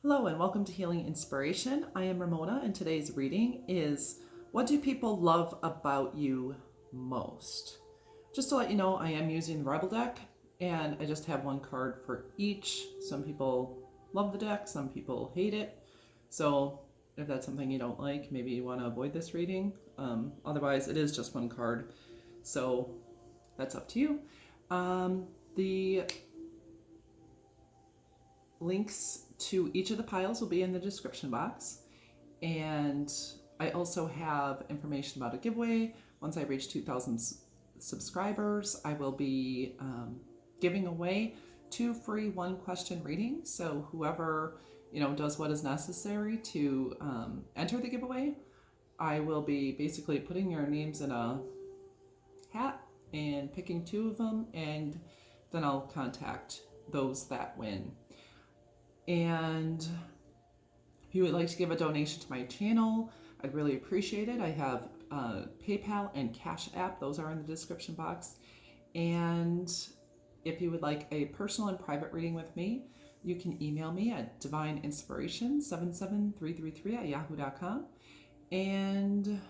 Hello and welcome to Healing Inspiration. I am Ramona and today's reading is What Do People Love About You Most? Just to let you know, I am using the Rebel deck and I just have one card for each. Some people love the deck, some people hate it. So if that's something you don't like, maybe you want to avoid this reading. Otherwise, it is just one card. So that's up to you. The links to each of the piles will be in the description box. And I also have information about a giveaway. Once I reach 2,000 subscribers, I will be giving away 2 free 1-question readings. So whoever does what is necessary to enter the giveaway, I will be basically putting your names in a hat and picking 2 of them, and then I'll contact those that win. And if you would like to give a donation to my channel, I'd really appreciate it. I have PayPal and Cash App. Those are in the description box. And if you would like a personal and private reading with me, you can email me at divineinspiration77333@yahoo.com. And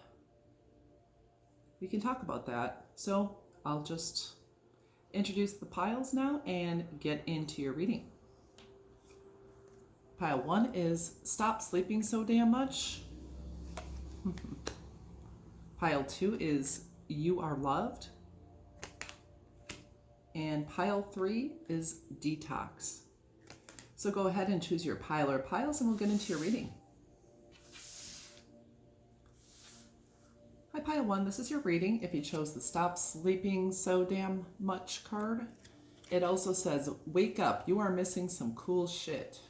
we can talk about that. So I'll just introduce the piles now and get into your reading. Pile 1 is Stop Sleeping So Damn Much. Pile 2 is You Are Loved. And pile 3 is Detox. So go ahead and choose your pile or piles and we'll get into your reading. Hi pile 1, this is your reading if you chose the Stop Sleeping So Damn Much card. It also says, wake up, you are missing some cool shit.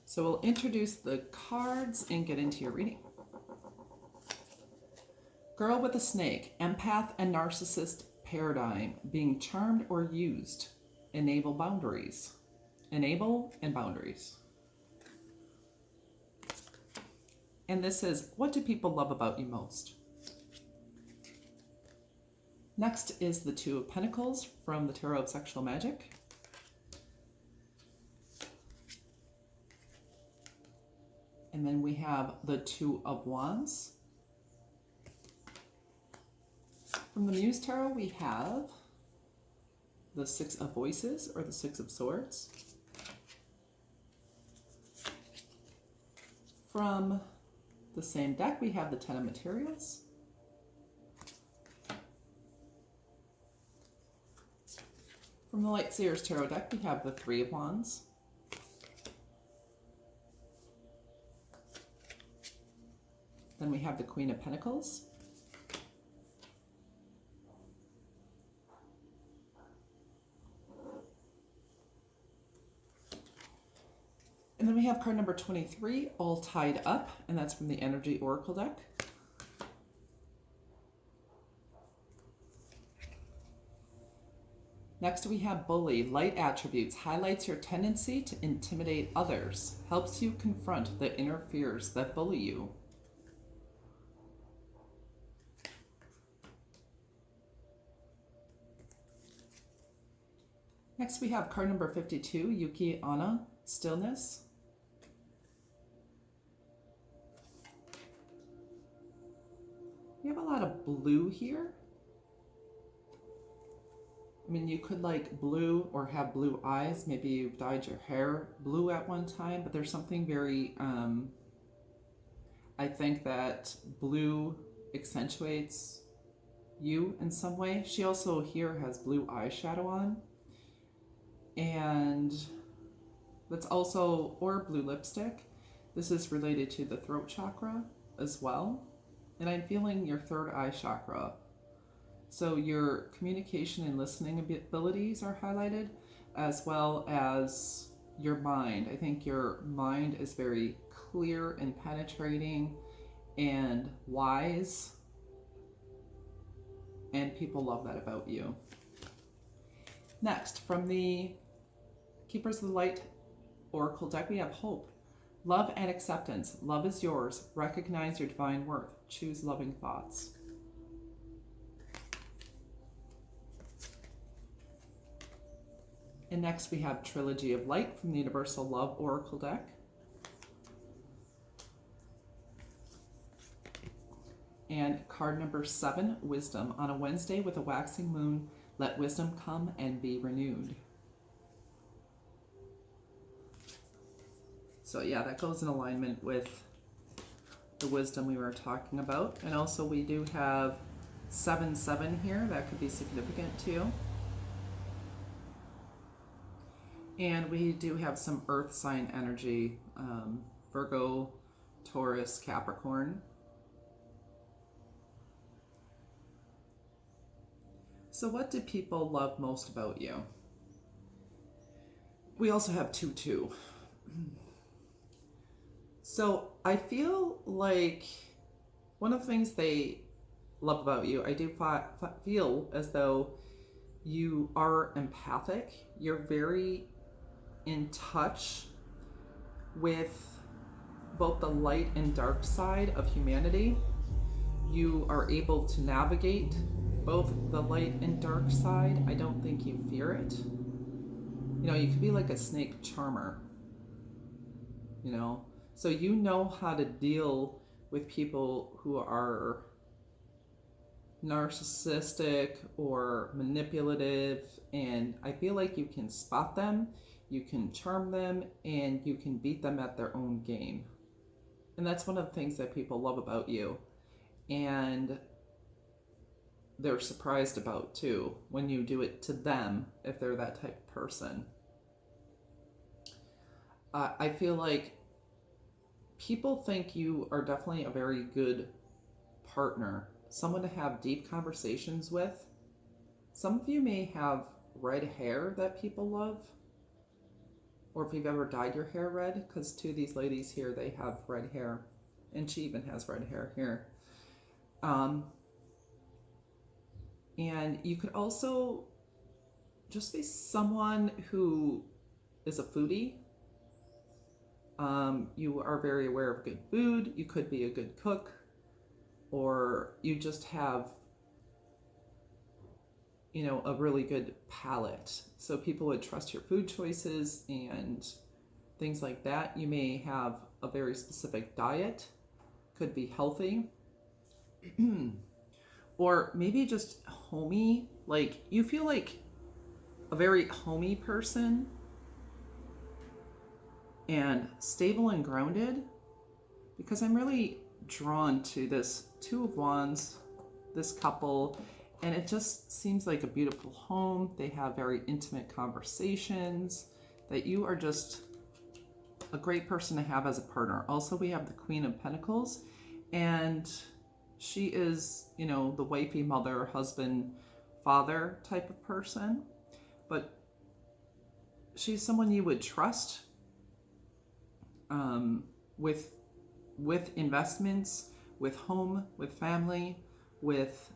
So we'll introduce the cards and get into your reading. Girl with a snake, empath and narcissist paradigm, being charmed or used. Enable boundaries. Enable and boundaries. And this is, what do people love about you most? Next is the 2 of Pentacles from the Tarot of Sexual Magic. And then we have the 2 of Wands. From the Muse Tarot, we have the 6 of Voices, or the 6 of Swords. From the same deck, we have the 10 of Materials. From the Light Seers Tarot deck, we have the 3 of Wands. Then we have the Queen of Pentacles. And then we have card number 23, All Tied Up, and that's from the Energy Oracle deck. Next we have Bully, Light Attributes, highlights your tendency to intimidate others, helps you confront the inner fears that bully you. Next we have card number 52, Yuki Anna, Stillness. We have a lot of blue here. I mean, you could like blue or have blue eyes. Maybe you've dyed your hair blue at one time, but there's something very, I think that blue accentuates you in some way. She also here has blue eyeshadow on. And that's also, or blue lipstick. This is related to the throat chakra as well. And I'm feeling your 3rd eye chakra. So your communication and listening abilities are highlighted, as well as your mind. I think your mind is very clear and penetrating and wise. And people love that about you. Next, from the Keepers of the Light Oracle deck, we have Hope. Love and acceptance. Love is yours. Recognize your divine worth. Choose loving thoughts. And next we have Trilogy of Light from the Universal Love Oracle deck. And card number 7, Wisdom. On a Wednesday with a waxing moon, let wisdom come and be renewed. So yeah, that goes in alignment with the wisdom we were talking about. And also we do have 7-7 here. That could be significant too. And we do have some earth sign energy, Virgo, Taurus, Capricorn. So what do people love most about you? We also have 2-2. So I feel like one of the things they love about you, I do feel as though you are empathic. You're very in touch with both the light and dark side of humanity. You are able to navigate both the light and dark side. I don't think you fear it. You know, you could be like a snake charmer, you know? So you know how to deal with people who are narcissistic or manipulative, and I feel like you can spot them, you can charm them, and you can beat them at their own game. And that's one of the things that people love about you. And they're surprised about too when you do it to them, if they're that type of person. I feel like people think you are definitely a very good partner, someone to have deep conversations with. Some of you may have red hair that people love, or if you've ever dyed your hair red, because two of these ladies here, they have red hair, and she even has red hair here. And you could also just be someone who is a foodie. You are very aware of good food. You could be a good cook, or you just have, you know, a really good palate. So people would trust your food choices and things like that. You may have a very specific diet, could be healthy. Or maybe just homey, like you feel like a very homey person and stable and grounded, because I'm really drawn to this Two of Wands, this couple, and it just seems like a beautiful home. They have very intimate conversations, that you are just a great person to have as a partner. Also, we have the Queen of Pentacles, and she is, you know, the wifey, mother, husband, father type of person, but she's someone you would trust with investments, with home, with family, with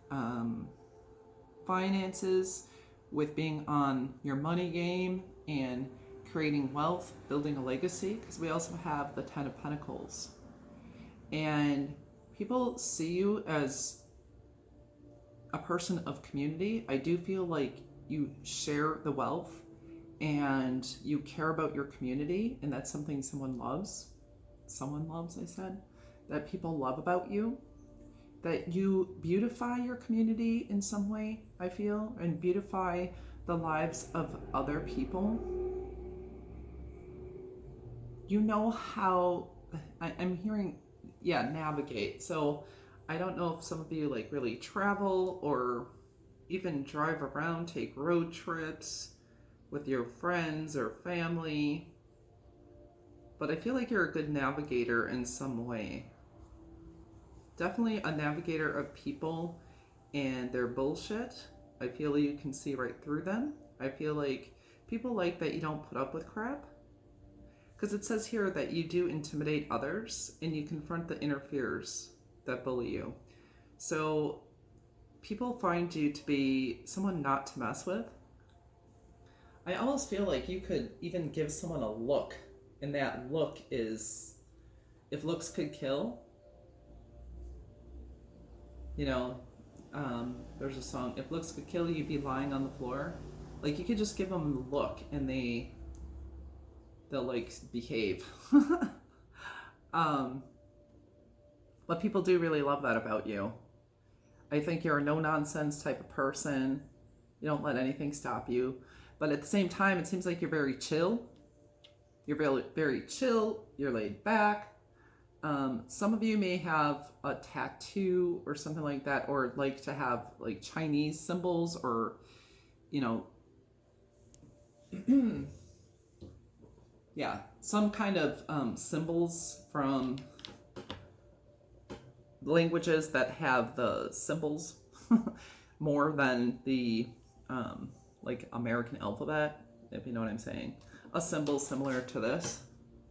finances, with being on your money game and creating wealth, building a legacy, because we also have the Ten of Pentacles. And people see you as a person of community. I do feel like you share the wealth and you care about your community, and that's something someone loves, I said, that people love about you, that you beautify your community in some way, I feel, and beautify the lives of other people. You know how, I'm hearing, navigate. So I don't know if some of you like really travel or even drive around, take road trips with your friends or family, but I feel like you're a good navigator in some way. Definitely a navigator of people and their bullshit. I feel you can see right through them. I feel like people like that you don't put up with crap, because it says here that you do intimidate others and you confront the interferers that bully you. So people find you to be someone not to mess with. I almost feel like you could even give someone a look, and that look is, if looks could kill, you know, there's a song, if looks could kill, you'd be lying on the floor. Like you could just give them a look and they'll like behave. um, but people do really love that about you. I think you're a no nonsense type of person. You don't let anything stop you. But at the same time, it seems like you're very chill. You're very, very chill. You're laid back. Some of you may have a tattoo or something like that, or like to have like Chinese symbols, or, you know, yeah, some kind of symbols from languages that have the symbols more than the like American alphabet, if you know what I'm saying. A symbol similar to this,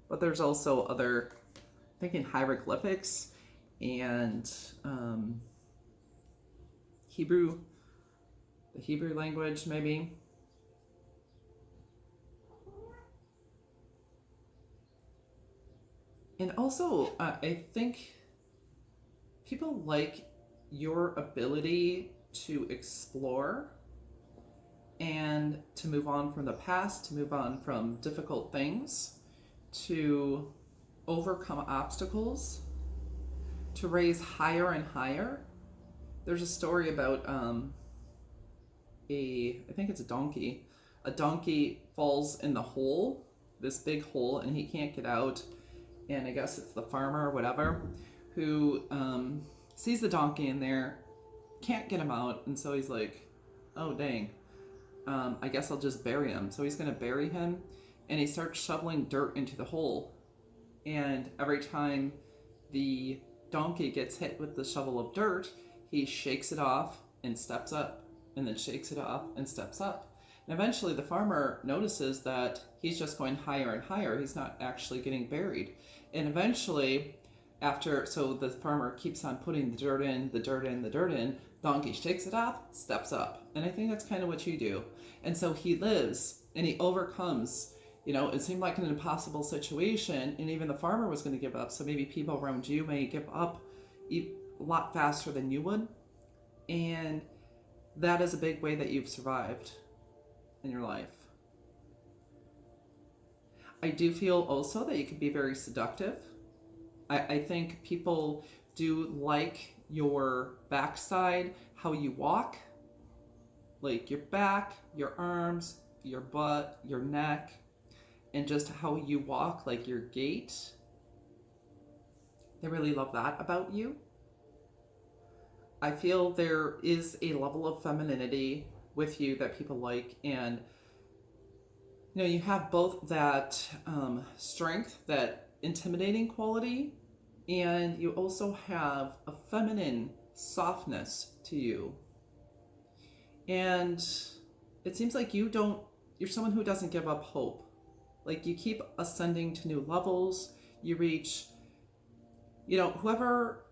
but there's also other, I'm thinking hieroglyphics and Hebrew, the Hebrew language maybe. And also, I think people like your ability to explore and to move on from the past, to move on from difficult things, to overcome obstacles, to raise higher and higher. There's a story about I think it's a donkey. A donkey falls in the hole, this big hole, and he can't get out. And I guess it's the farmer or whatever who sees the donkey in there, can't get him out, and so he's like, oh dang, I guess I'll just bury him. So he's going to bury him, and he starts shoveling dirt into the hole. And every time the donkey gets hit with the shovel of dirt, he shakes it off and steps up, and then shakes it off and steps up. And eventually the farmer notices that he's just going higher and higher. He's not actually getting buried. And eventually, so the farmer keeps on putting the dirt in, the dirt in, the dirt in, donkey shakes it off, steps up. And I think that's kind of what you do. And so he lives and he overcomes, it seemed like an impossible situation, and even the farmer was going to give up. So maybe people around you may give up a lot faster than you would. And that is a big way that you've survived in your life. I do feel also that you can be very seductive. I think people do like your backside, how you walk, like your back, your arms, your butt, your neck, and just how you walk, like your gait. They really love that about you. I feel there is a level of femininity with you that people like, and you have both that strength, that intimidating quality, and you also have a feminine softness to you. And it seems like you're someone who doesn't give up hope. Like you keep ascending to new levels. You reach, whoever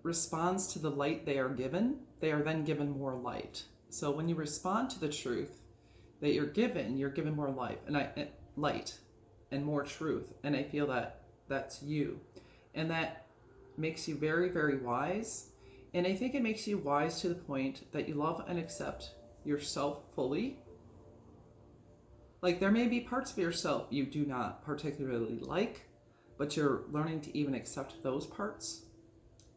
responds to the light they are given, they are then given more light. So when you respond to the truth that you're given more light and more truth. And I feel that that's you. And that makes you very, very wise. And I think it makes you wise to the point that you love and accept yourself fully. Like there may be parts of yourself you do not particularly like, but you're learning to even accept those parts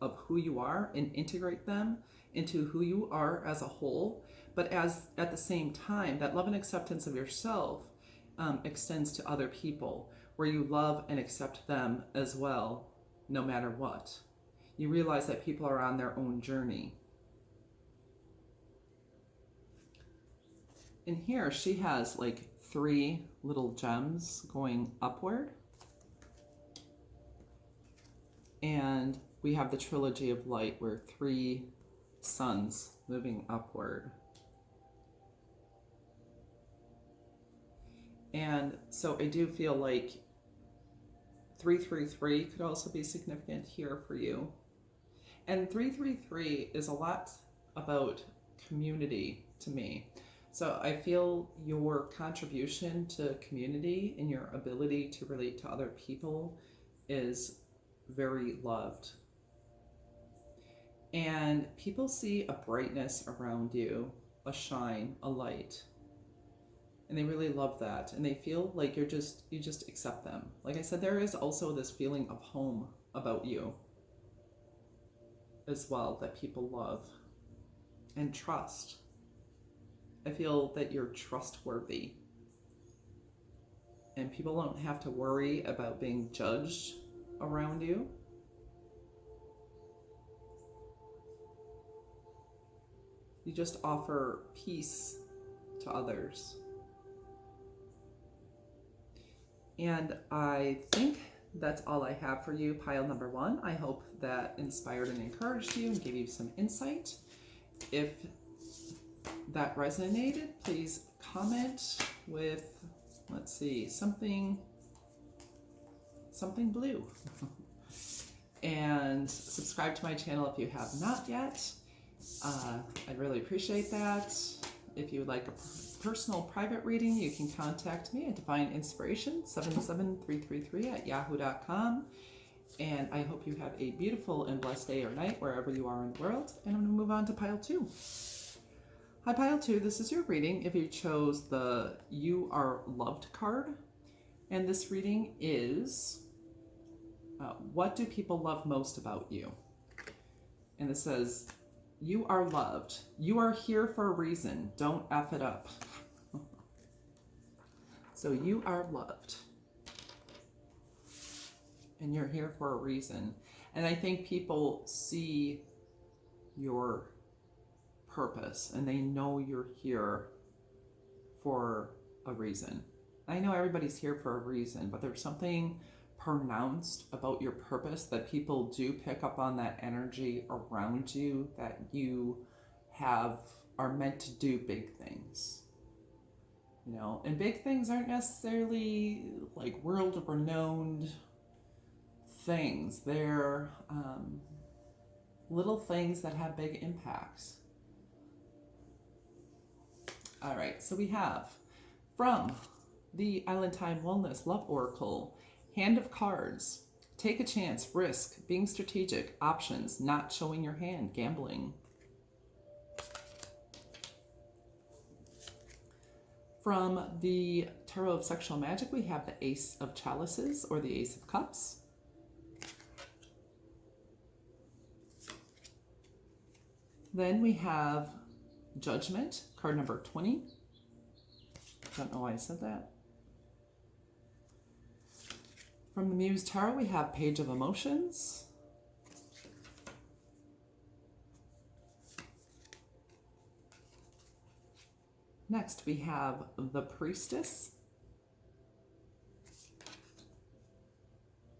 of who you are and integrate them into who you are as a whole. But at the same time, that love and acceptance of yourself extends to other people, where you love and accept them as well, no matter what. You realize that people are on their own journey. In here, she has like 3 little gems going upward. And we have the trilogy of light, where 3 suns moving upward. And so I do feel like 333 could also be significant here for you. And 333 is a lot about community to me. So I feel your contribution to community and your ability to relate to other people is very loved. And people see a brightness around you, a shine, a light. And they really love that. And they feel like you just accept them. Like I said, there is also this feeling of home about you as well that people love and trust. I feel that you're trustworthy. And people don't have to worry about being judged around you. You just offer peace to others. And I think that's all I have for you, pile number 1. I hope that inspired and encouraged you and gave you some insight. If that resonated, please comment with, let's see, something blue. And subscribe to my channel if you have not yet. I'd really appreciate that. If you would like a personal private reading, you can contact me at divineinspiration77333@yahoo.com. And I hope you have a beautiful and blessed day or night wherever you are in the world. And I'm going to move on to pile 2. Hi, pile 2. This is your reading if you chose the You Are Loved card. And this reading is what do people love most about you? And it says, you are loved. You are here for a reason. Don't F it up. So you are loved. And you're here for a reason. And I think people see your purpose and they know you're here for a reason. I know everybody's here for a reason, but there's something pronounced about your purpose that people do pick up on, that energy around you, that you are meant to do big things. You know, and big things aren't necessarily like world renowned things. They're little things that have big impacts. All right, so we have from the Island Time Wellness Love Oracle, Hand of Cards, take a chance, risk, being strategic, options, not showing your hand, gambling. From the Tarot of Sexual Magic, we have the Ace of Chalices or the Ace of Cups. Then we have Judgment, card number 20. Don't know why I said that. From the Muse Tarot, we have Page of Emotions. Next, we have the Priestess,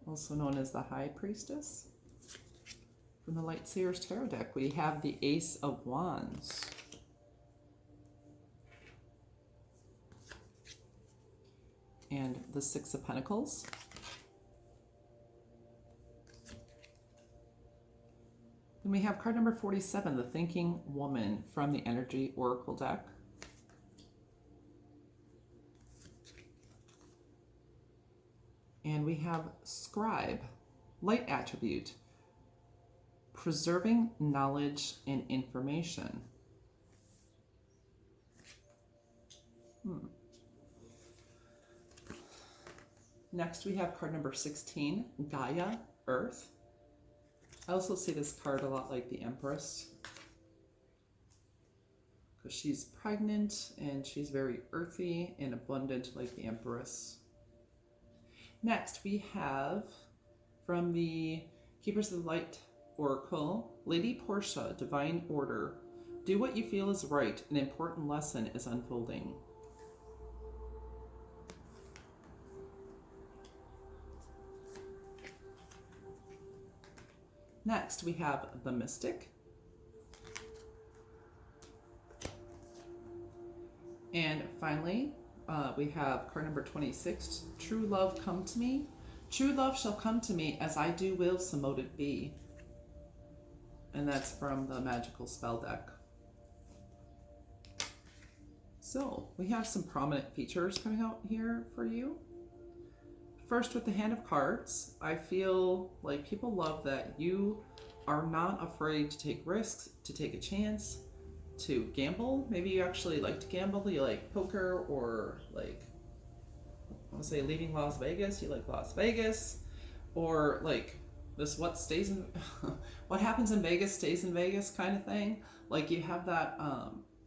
also known as the High Priestess. From the Light Seers Tarot deck, we have the Ace of Wands. And the Six of Pentacles. Then we have card number 47, the Thinking Woman, from the Energy Oracle deck. And we have Scribe, Light Attribute, preserving knowledge and information. Next, we have card number 16, Gaia, Earth. I also see this card a lot like the Empress, because she's pregnant and she's very earthy and abundant like the Empress. Next, we have from the Keepers of the Light Oracle, Lady Portia, Divine Order. Do what you feel is right. An important lesson is unfolding. Next, we have the Mystic. And finally, we have card number 26, True Love Come to Me. True love shall come to me, as I do will, so mote it be. And that's from the Magical Spell deck. So, we have some prominent features coming out here for you. First, with the Hand of Cards, I feel like people love that you are not afraid to take risks, to take a chance, to gamble. Maybe you actually like to gamble. You like poker, or like, I want to say leaving Las Vegas. You like Las Vegas, or like this what stays in what happens in Vegas stays in Vegas kind of thing. Like you have that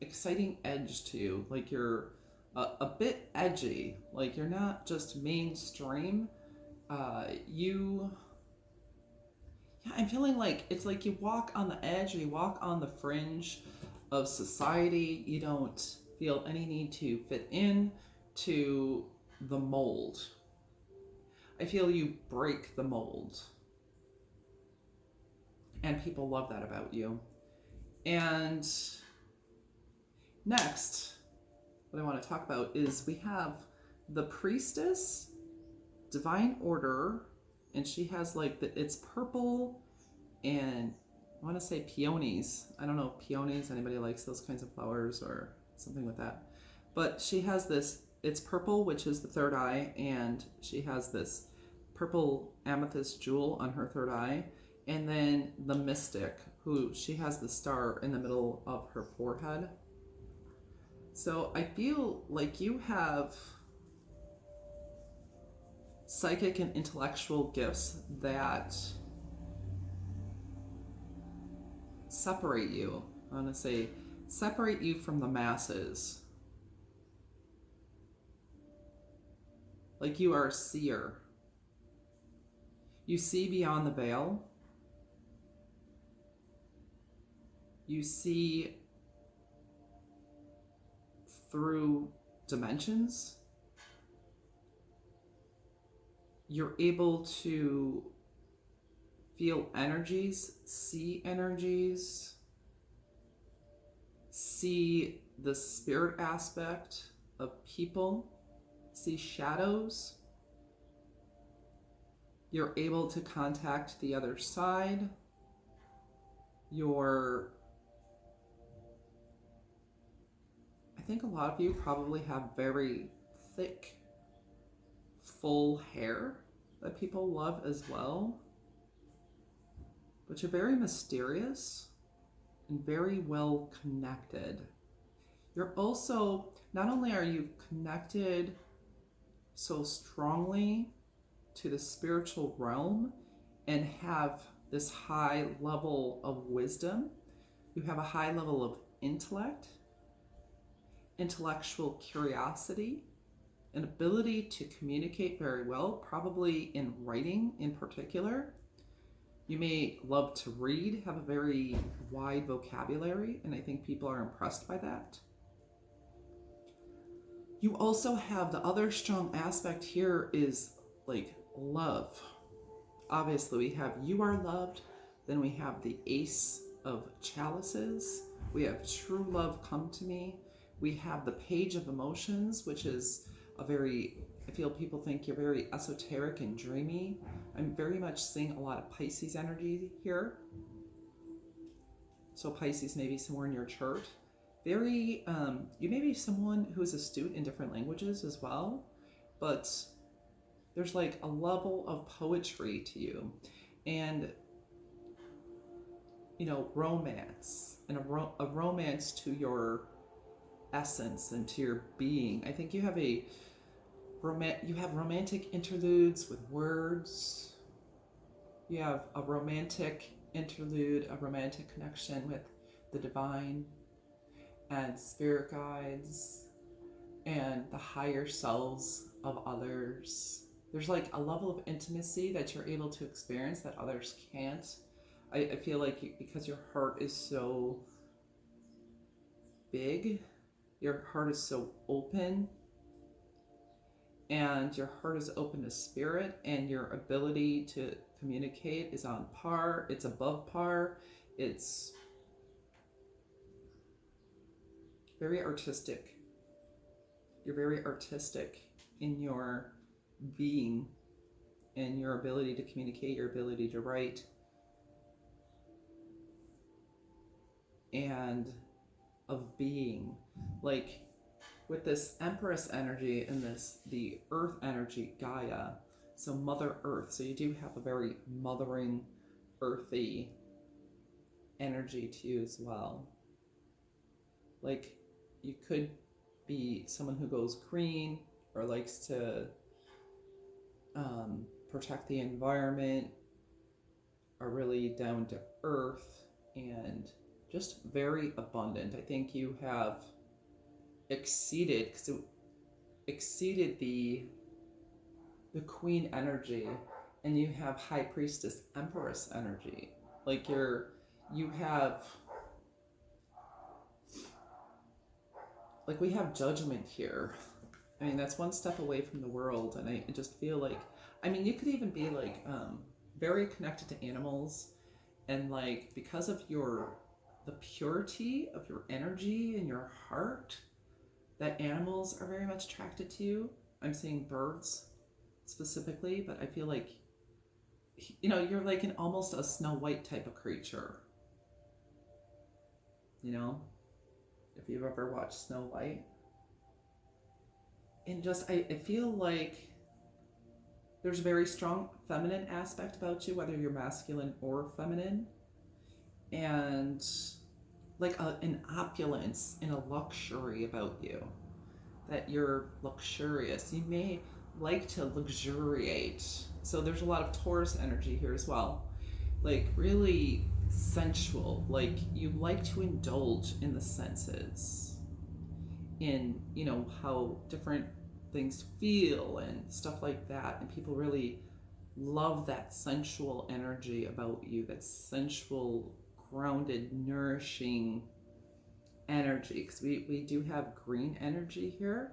exciting edge to you. Like you're a bit edgy. Like you're not just mainstream. You Yeah, I'm feeling like it's like you walk on the edge, or you walk on the fringe of society. You don't feel any need to fit in to the mold. I feel you break the mold, and people love that about you. And next, what I want to talk about is we have the priestess, divine order, and she has like it's purple, and I want to say peonies. I don't know if peonies, anybody likes those kinds of flowers or something with that. But she has this, it's purple, which is the third eye, and she has this purple amethyst jewel on her third eye. And then the mystic, who she has the star in the middle of her forehead. So I feel like you have psychic and intellectual gifts that separate you. I want to say separate you from the masses. Like you are a seer. You see beyond the veil. You see through dimensions. You're able to feel energies, see energies, see the spirit aspect of people, see shadows. You're able to contact the other side. I think a lot of you probably have very thick, full hair that people love as well. But you're very mysterious and very well connected. You're also, not only are you connected so strongly to the spiritual realm and have this high level of wisdom, you have a high level of intellect, intellectual curiosity, an ability to communicate very well, probably in writing in particular. You may love to read, have a very wide vocabulary, and I think people are impressed by that. You also have the other strong aspect here is like love. Obviously, we have you are loved, then we have the Ace of Chalices, we have true love come to me, we have the Page of Emotions, which is a very, I feel people think you're very esoteric and dreamy. I'm very much seeing a lot of Pisces energy here. So Pisces may be somewhere in your chart. Very, you may be someone who is astute in different languages as well, but there's like a level of poetry to you, and romance, and a romance to your essence and to your being. I think you have romantic interludes with words. You have a romantic interlude, a romantic connection with the divine and spirit guides and the higher selves of others. There's like a level of intimacy that you're able to experience that others can't. I feel like because your heart is so big, your heart is so open, and your heart is open to spirit, and your ability to communicate is on par, it's above par, it's very artistic. You're very artistic in your being and your ability to communicate, your ability to write, and of being. Like with this Empress energy and the Earth energy, Gaia, so Mother Earth, so you do have a very mothering, earthy energy to you as well. Like, you could be someone who goes green or likes to protect the environment, are really down to earth and just very abundant. I think you have exceeded, because it exceeded the queen energy, and you have high priestess empress energy. Like you have, like, we have judgment here. I mean, that's one step away from the world, and I just feel like, I mean, you could even be like very connected to animals, and like, because of the purity of your energy and your heart, that animals are very much attracted to you. I'm seeing birds specifically, but I feel like, you know, you're like almost a Snow White type of creature. You know, if you've ever watched Snow White. And just, I feel like there's a very strong feminine aspect about you, whether you're masculine or feminine. And like an opulence and a luxury about you. That you're luxurious. You may like to luxuriate. So there's a lot of Taurus energy here as well. Like really sensual. Like you like to indulge in the senses. In, you know, how different things feel and stuff like that. And people really love that sensual energy about you. That sensual, grounded, nourishing energy, because we do have green energy here,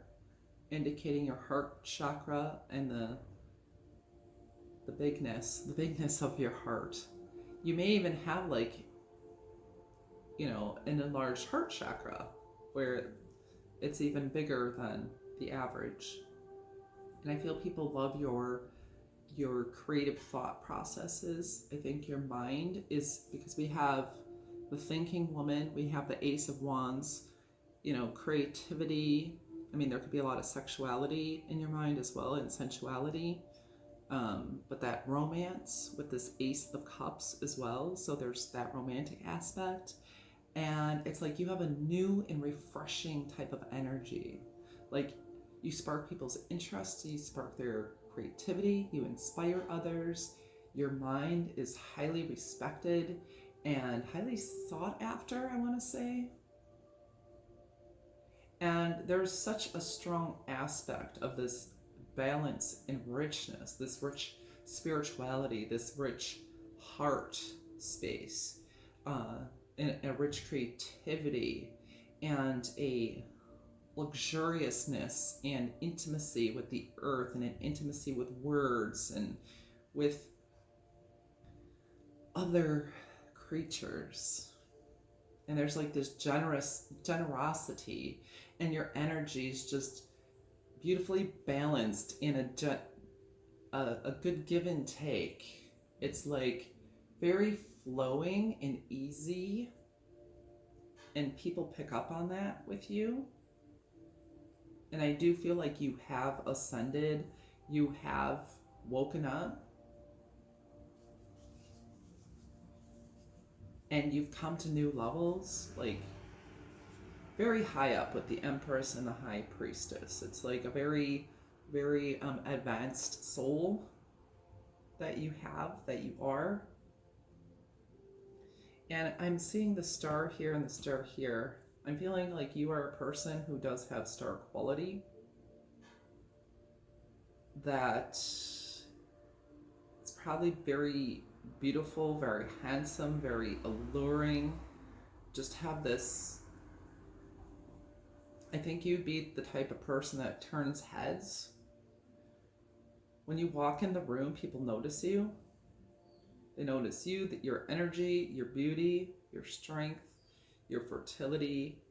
indicating your heart chakra and the bigness of your heart. You may even have, like, you know, an enlarged heart chakra where it's even bigger than the average. And I feel people love your creative thought processes. I think your mind is, because we have the thinking woman, we have the Ace of Wands, you know, creativity. I mean, there could be a lot of sexuality in your mind as well, and sensuality, but that romance with this Ace of Cups as well. So there's that romantic aspect, and it's like you have a new and refreshing type of energy. Like, you spark people's interest, you spark their creativity, you inspire others. Your mind is highly respected and highly sought after, I want to say. And there's such a strong aspect of this balance and richness, this rich spirituality, this rich heart space, and a rich creativity, and a luxuriousness and intimacy with the earth, and an intimacy with words and with other creatures. And there's like this generosity, and your energy is just beautifully balanced in a good give and take. It's like very flowing and easy, and people pick up on that with you. And I do feel like you have ascended, you have woken up, and you've come to new levels, like very high up with the Empress and the High Priestess. It's like a very, very advanced soul that you have, that you are. And I'm seeing the star here and the star here. I'm feeling like you are a person who does have star quality. That it's probably very beautiful, very handsome, very alluring. Just have this, I think you'd be the type of person that turns heads. When you walk in the room, people notice you. They notice you, that your energy, your beauty, your strength, your fertility,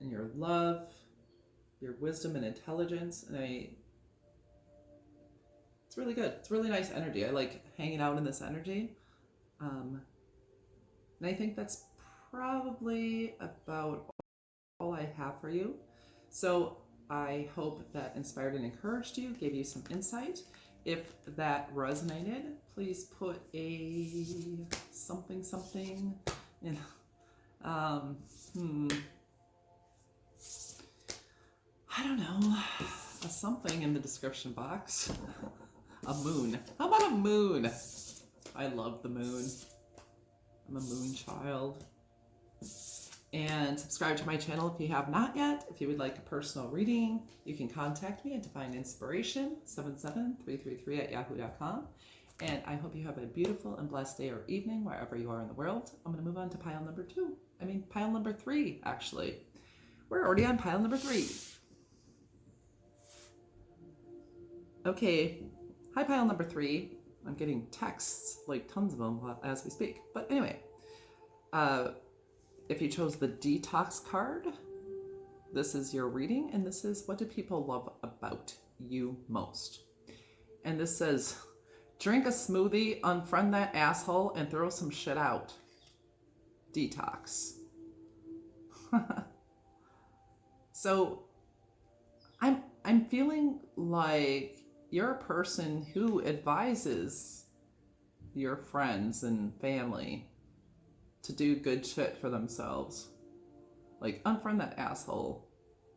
and your love, your wisdom and intelligence. And it's really good. It's really nice energy. I like hanging out in this energy. And I think that's probably about all I have for you. So I hope that inspired and encouraged you, gave you some insight. If that resonated, please put a something You know, I don't know. Something in the description box. A moon. How about a moon? I love the moon. I'm a moon child. And subscribe to my channel if you have not yet. If you would like a personal reading, you can contact me at Divine Inspiration 77333@yahoo.com. And I hope you have a beautiful and blessed day or evening wherever you are in the world. I'm going to move on to pile number 3, actually. We're already on pile number 3. Okay, hi pile number 3. I'm getting texts, like tons of them as we speak. But anyway, if you chose the detox card, this is your reading, and this is what do people love about you most? And this says, drink a smoothie, unfriend that asshole, and throw some shit out. Detox. So I'm feeling like you're a person who advises your friends and family to do good shit for themselves. Like, unfriend that asshole.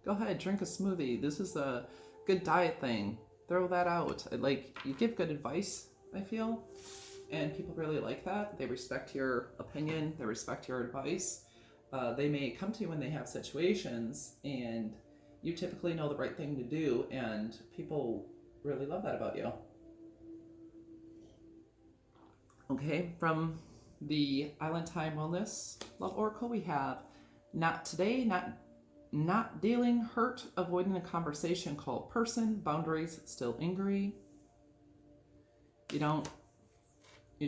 Go ahead, drink a smoothie. This is a good diet thing. Throw that out. Like, you give good advice, I feel. And people really like that. They respect your opinion. They respect your advice. They may come to you when they have situations, and you typically know the right thing to do, and people really love that about you. Okay, from the Island Time Wellness Love Oracle, we have not today, not dealing, hurt, avoiding a conversation called person, boundaries still angry. You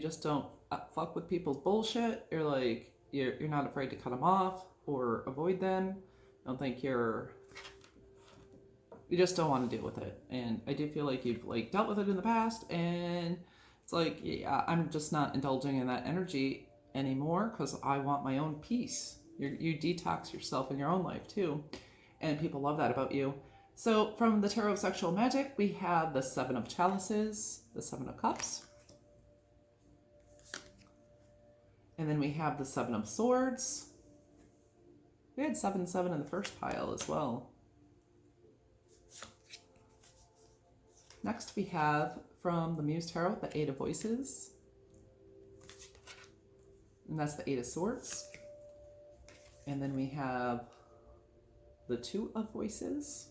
just don't fuck with people's bullshit. You're not afraid to cut them off or avoid them. I don't think you just don't want to deal with it. And I do feel like you've dealt with it in the past, and it's like, yeah, I'm just not indulging in that energy anymore because I want my own peace. You detox yourself in your own life too, and people love that about you. So from the Tarot of Sexual Magic, we have the 7 of Chalices, the 7 of Cups, and then we have the 7 of Swords. We had 7-7 in the first pile as well. Next we have from the Muse Tarot, the 8 of Voices. And that's the 8 of Swords. And then we have the 2 of Voices.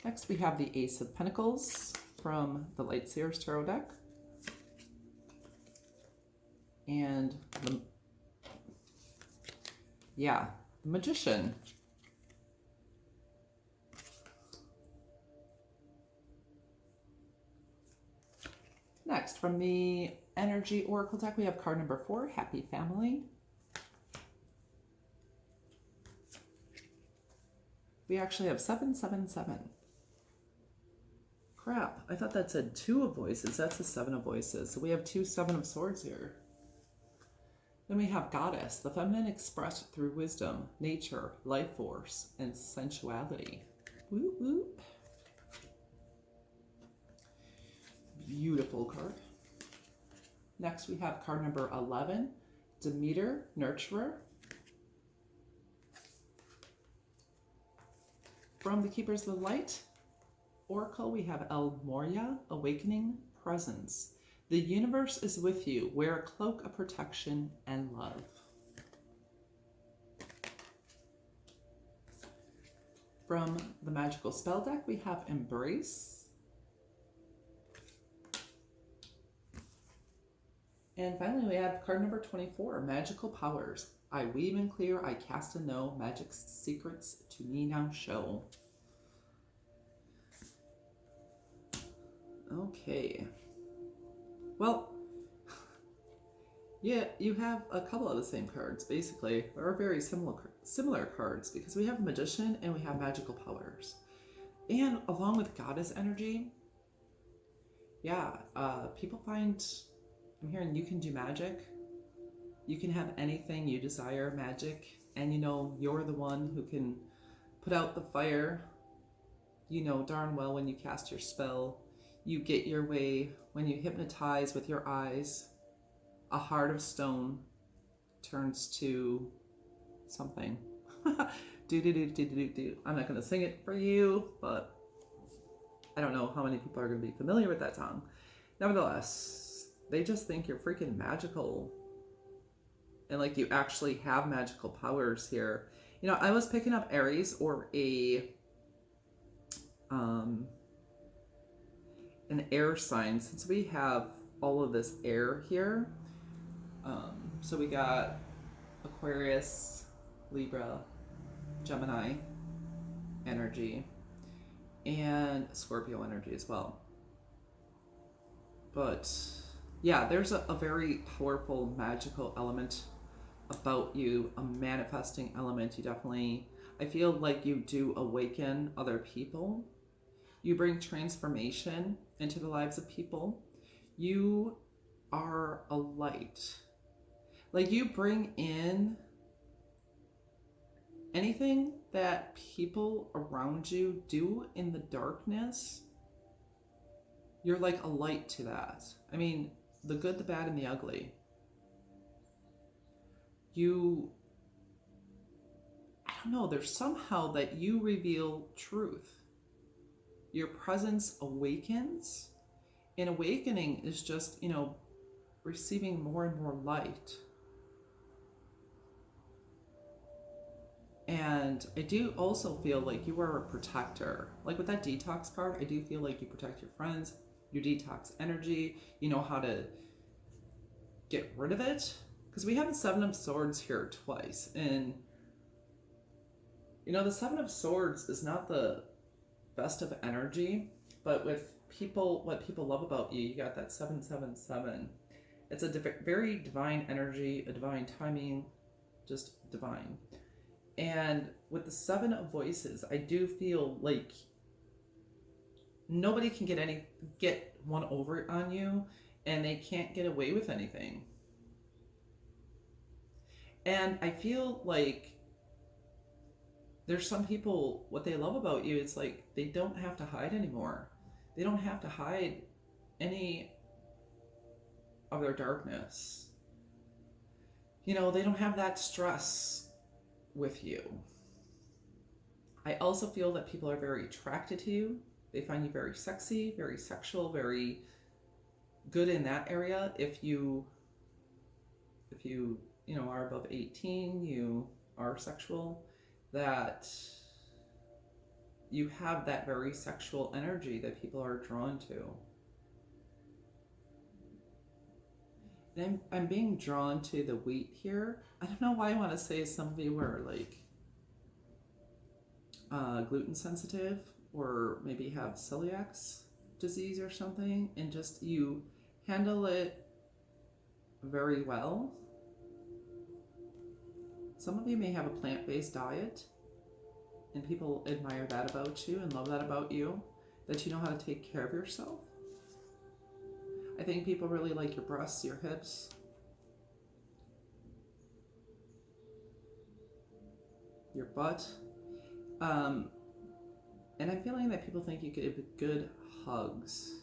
Next we have the Ace of Pentacles from the Light Seers Tarot deck. And the Magician. Next, from the Energy Oracle deck, we have card number 4, Happy Family. We actually have 777. Crap, I thought that said 2 of Voices. That's a 7 of Voices. So we have 2 7 of Swords here. Then we have Goddess, the feminine expressed through wisdom, nature, life force, and sensuality. Woo woo. Beautiful card. Next we have card number 11, Demeter, Nurturer. From the Keepers of the Light Oracle, we have El Moria, Awakening Presence. The universe is with you. Wear a cloak of protection and love. From the Magical Spell deck, we have Embrace. And finally, we have card number 24, Magical Powers. I weave and clear, I cast and know, magic's secrets to me now show. Okay. Well, yeah, you have a couple of the same cards, basically. They're very similar cards because we have Magician and we have Magical Powers. And along with Goddess energy, people find, I'm hearing you can do magic. You can have anything you desire, magic, and you're the one who can put out the fire. You know darn well when you cast your spell, You get your way when you hypnotize with your eyes. A heart of stone turns to something. Do do do do do do. I'm not going to sing it for you, but I don't know how many people are going to be familiar with that song. Nevertheless, they just think you're freaking magical. And like you actually have magical powers here. You know, I was picking up Aries or an air sign, since we have all of this air here. So we got Aquarius, Libra, Gemini energy, and Scorpio energy as well. But yeah, there's a very powerful magical element about you, a manifesting element. You definitely, I feel like you do awaken other people. You bring transformation into the lives of people. You are a light. Like you bring in anything that people around you do in the darkness. You're like a light to that. I mean, the good, the bad, and the ugly. I don't know, there's somehow that you reveal truth. Your presence awakens. And awakening is just, you know, receiving more and more light. And I do also feel like you are a protector. Like with that detox card, I do feel like you protect your friends, you detox energy, you know how to get rid of it. Because we have the Seven of Swords here twice. And, you know, the Seven of Swords is not the best of energy, but with people, what people love about you, you got that 777. It's a very divine energy, a divine timing, just divine. And with the Seven of Voices, I do feel like nobody can get one over on you, and they can't get away with anything. And I feel like there's some people, what they love about you is like they don't have to hide anymore. They don't have to hide any of their darkness. You know, they don't have that stress with you. I also feel that people are very attracted to you. They find you very sexy, very sexual, very good in that area. If you know, are above 18, you are sexual, that you have that very sexual energy that people are drawn to. And I'm being drawn to the wheat here. I don't know why I want to say some of you are like gluten sensitive, or maybe have celiac disease or something, and just you handle it very well. Some of you may have a plant-based diet, and people admire that about you and love that about you, that you know how to take care of yourself. I think people really like your breasts, your hips, your butt. And I'm feeling that people think you give good hugs,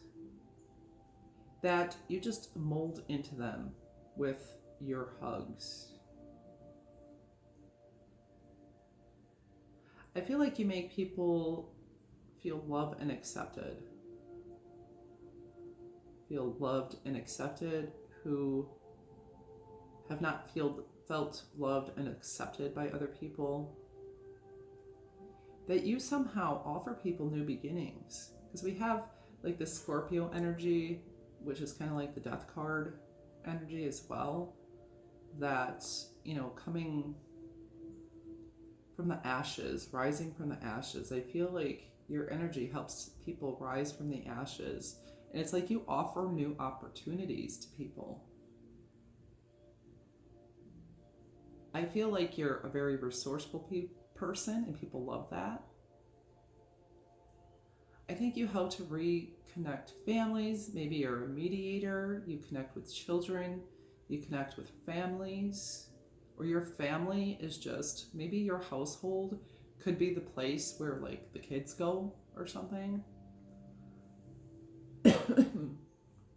that you just mold into them with your hugs. I feel like you make people feel loved and accepted. Feel loved and accepted, who have not felt loved and accepted by other people. That you somehow offer people new beginnings. Because we have like the Scorpio energy, which is kind of like the death card energy as well. That, you know, coming from the ashes, rising from the ashes. I feel like your energy helps people rise from the ashes. And it's like you offer new opportunities to people. I feel like you're a very resourceful person, and people love that. I think you help to reconnect families. Maybe you're a mediator. You connect with children. You connect with families. Or your family is just, maybe your household could be the place where like the kids go or something.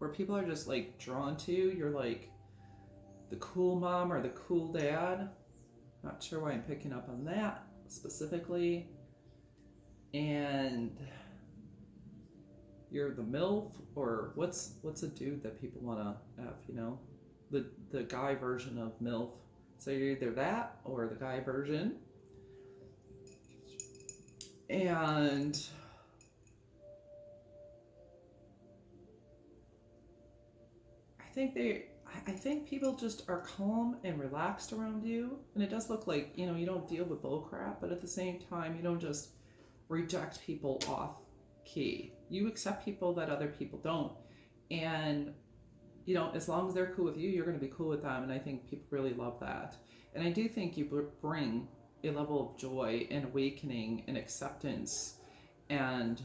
where people are just like drawn to you. You're like the cool mom or the cool dad. Not sure why I'm picking up on that specifically. And you're the MILF, or what's a dude that people want to have, you know? The guy version of MILF. So you're either that or the guy version. And I think people just are calm and relaxed around you. And it does look like, you know, you don't deal with bull crap, but at the same time, you don't just reject people off key. You accept people that other people don't. And, you know, as long as they're cool with you, you're going to be cool with them. And I think people really love that. And I do think you bring a level of joy and awakening and acceptance and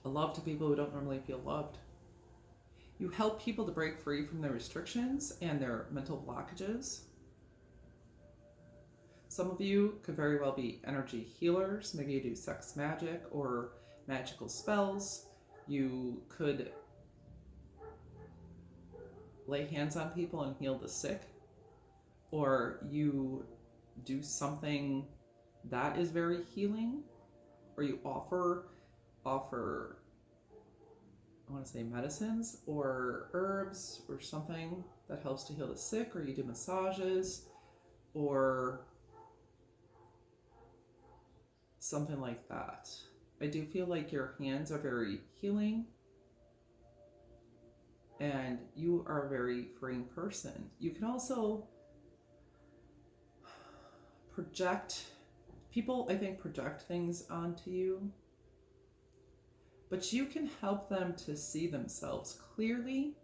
a love to people who don't normally feel loved. You help people to break free from their restrictions and their mental blockages. Some of you could very well be energy healers. Maybe you do sex magic or magical spells. You could lay hands on people and heal the sick. Or you do something that is very healing. Or you offer I want to say medicines or herbs or something that helps to heal the sick, or you do massages or something like that. I do feel like your hands are very healing and you are a very freeing person. You can also project, people I think project things onto you, but you can help them to see themselves clearly.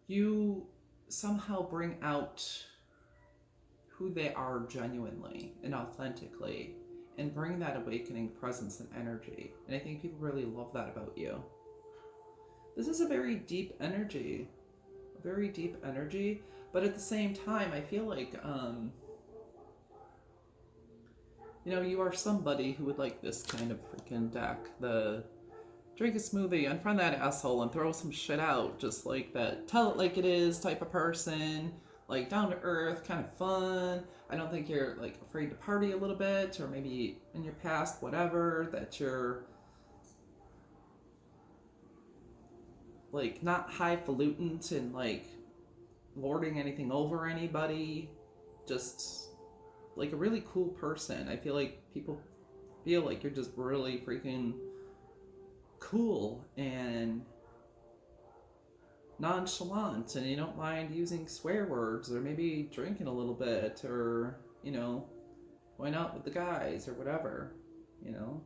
You somehow bring out who they are genuinely and authentically and bring that awakening presence and energy. And I think people really love that about you. This is a very deep energy, but at the same time, I feel like, you know, you are somebody who would like this kind of freaking deck. The drink a smoothie, unfriend that asshole, and throw some shit out. Just like that, tell it like it is type of person. Like down to earth, kind of fun. I don't think you're like afraid to party a little bit, or maybe in your past, whatever, that you're like not highfalutin and like lording anything over anybody. Just like a really cool person. I feel like people feel like you're just really freaking cool and nonchalant, and you don't mind using swear words, or maybe drinking a little bit, or, you know, going out with the guys or whatever, you know.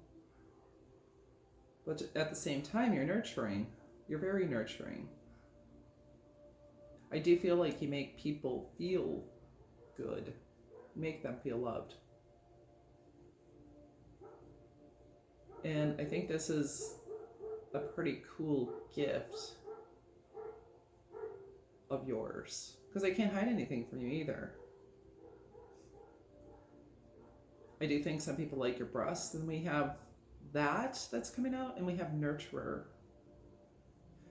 But at the same time, you're nurturing. You're very nurturing. I do feel like you make people feel good. Make them feel loved. And I think this is a pretty cool gift of yours, because I can't hide anything from you either. I do think some people like your breasts, and we have that's coming out, and we have nurturer.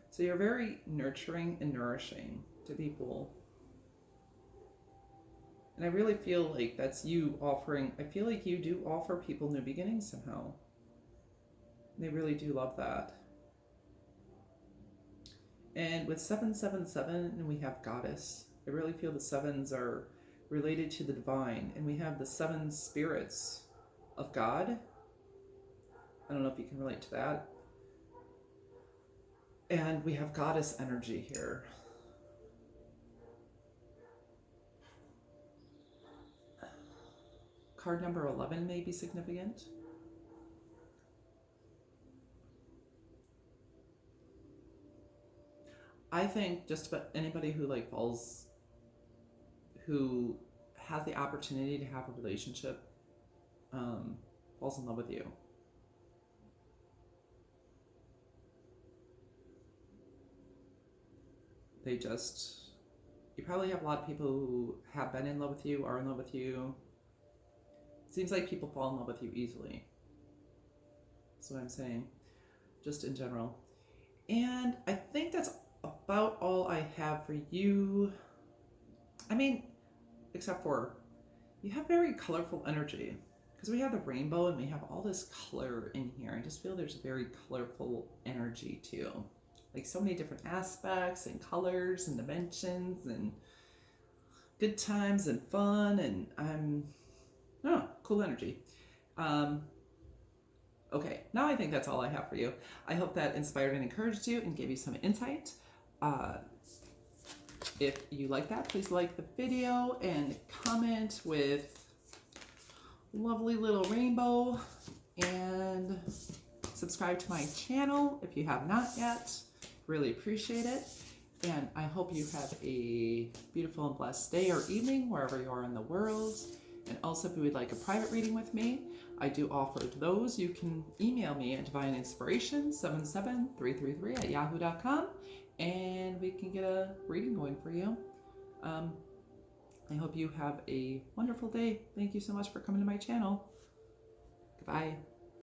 So you're very nurturing and nourishing to people. And I really feel like that's you offering, I feel like you do offer people new beginnings somehow. And they really do love that. And with 777, and we have goddess, I really feel the sevens are related to the divine. And we have the seven spirits of God. I don't know if you can relate to that. And we have goddess energy here. Card number 11 may be significant. I think just about anybody who like who has the opportunity to have a relationship, falls in love with you. You probably have a lot of people who have been in love with you, are in love with you. It seems like people fall in love with you easily. That's what I'm saying. just in general. And I think that's about all I have for you. I mean, except for you have very colorful energy because we have the rainbow and we have all this color in here. I just feel there's a very colorful energy too. Like so many different aspects and colors and dimensions and good times and fun, and cool energy. Okay, now I think that's all I have for you. I hope that inspired and encouraged you and gave you some insight. If you like that, please like the video and comment with lovely little rainbow, and subscribe to my channel if you have not yet. Really appreciate it. And I hope you have a beautiful and blessed day or evening wherever you are in the world. And also, if you would like a private reading with me, I do offer those. You can email me at divineinspiration77333@yahoo.com, and we can get a reading going for you. I hope you have a wonderful day. Thank you so much for coming to my channel. Goodbye.